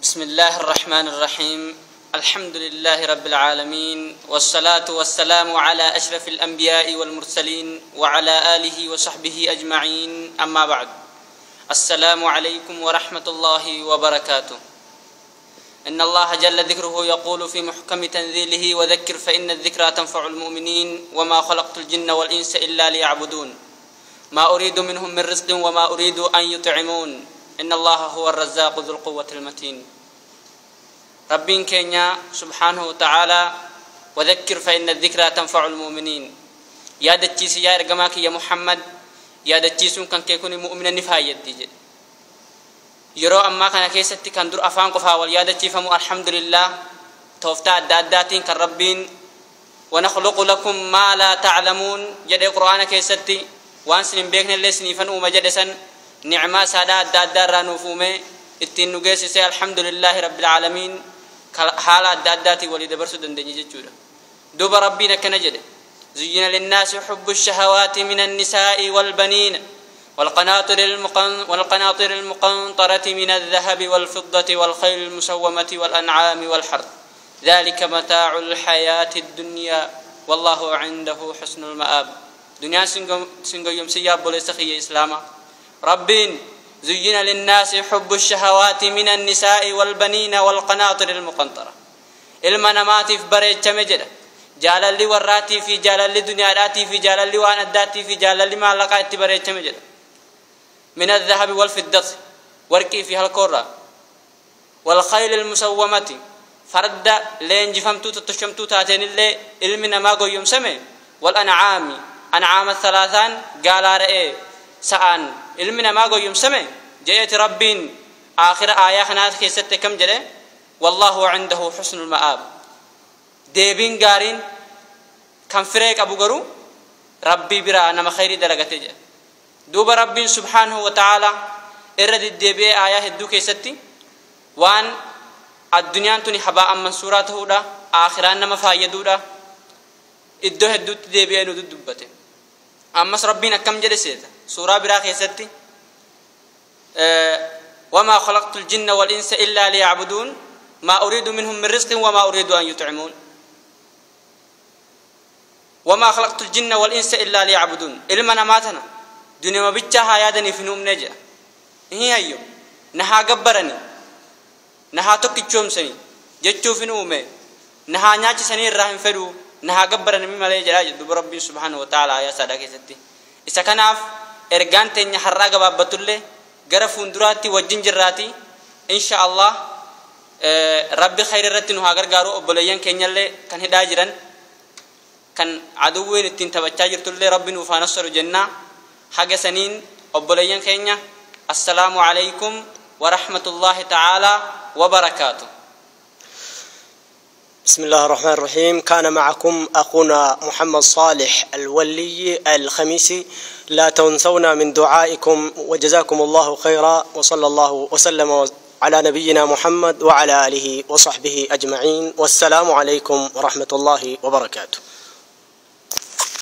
بسم الله الرحمن الرحيم. الحمد لله رب العالمين، والصلاة والسلام على أشرف الأنبياء والمرسلين وعلى آله وصحبه أجمعين، أما بعد. السلام عليكم ورحمة الله وبركاته. إن الله جل ذكره يقول في محكم تنزيله: وذكر فإن الذكرى تنفع المؤمنين وما خلقت الجن والإنس إلا ليعبدون ما أريد منهم من رزق وما أريد أن يطعمون إن الله هو الرزاق ذو القوة المتين. ربين كينيا سبحانه وتعالى: وذكر فإن الذكرى تنفع المؤمنين. يا دتشيس يا رجماك يا محمد، يا دتشيسون كان كيكون مؤمنا نفاية ديجل يرو أما كان كيستي كان در أفان قفا واليادة تفهموا الحمد لله توفتا الداداتين كالربين. ونخلق لكم ما لا تعلمون جد القرآن كيستي وانسلم بيكنا اللي سنفن ومجدسا نعمة سادة الدادار رانوفومي اتين نقيسي الحمد لله رب العالمين حالة الداداتي ولد برسو دندني ججورة دوب ربنا كنجد: زين للناس حب الشهوات من النساء والبنين والقناطر المقنطرة من الذهب والفضة والخيل المسومة والأنعام والحرث ذلك متاع الحياة الدنيا والله عنده حسن المآب. دنيا سنغو يمسيا بوليسخي إسلاما. ربين زين للناس حب الشهوات من النساء والبنين والقناطر المقنطرة المنامات في بريد مجد جال لي وراتي في جال لي دنيا راتي في جال لي وانا داتي في جال لي ما لقيت بريد مجد من الذهب والفضة وركي فيها الكرة والخيل المسومة فرد لين جفمتو تتشمتو تاتين اللي المنا ما قو يوم سمي أنعام الثلاثان قال رأي سآن المنا ما قو يوم سمي جاءت ربين آخر آية خنات كيست كم جده: والله عنده حسن المآب. ديبين قارين كم فريق أبو قرو ربي برا نما خيري درجته دوب ربي سبحانه وتعالى إرد الدبي آية هدو كيستي وان الدنيا تني حباء منصوراته دا آخران نما فايدو دا إدو هدو الدبي أنو دبته. أمس ربنا كم جلسيت سورة برا كيستي: وما خلقت الجن والإنس إلا ليعبدون ما أريد منهم من رزق وما أريد أن يطعمون. وما خلقت الجن والإنس إلا ليعبدون إلمنا ماتنا دنيا ما بيتشاها يادني في نوم نجا هي أيو نها جبرني نها تكتشوم سني جتشو في نومه نها نياتي سني الرحم فرو نها جبرني مما لا يجرى دب ربي سبحانه وتعالى يا سادة كيستي. إذا كان إرجان تني حراق باب بطلة جرفون دراتي وجنجراتي إن شاء الله ربي خير رتنو هاجر جارو أبليان كنيلة كان هداجرن كان عدوين التين تبتاجر تلي ربي نوفانصر جنة حاجة سنين أبليان كينيا. السلام عليكم ورحمة الله تعالى وبركاته. بسم الله الرحمن الرحيم. كان معكم أخونا محمد صالح الولي الخميسي. لا تنسونا من دعائكم وجزاكم الله خيرا، وصلى الله وسلم على نبينا محمد وعلى آله وصحبه أجمعين، والسلام عليكم ورحمة الله وبركاته.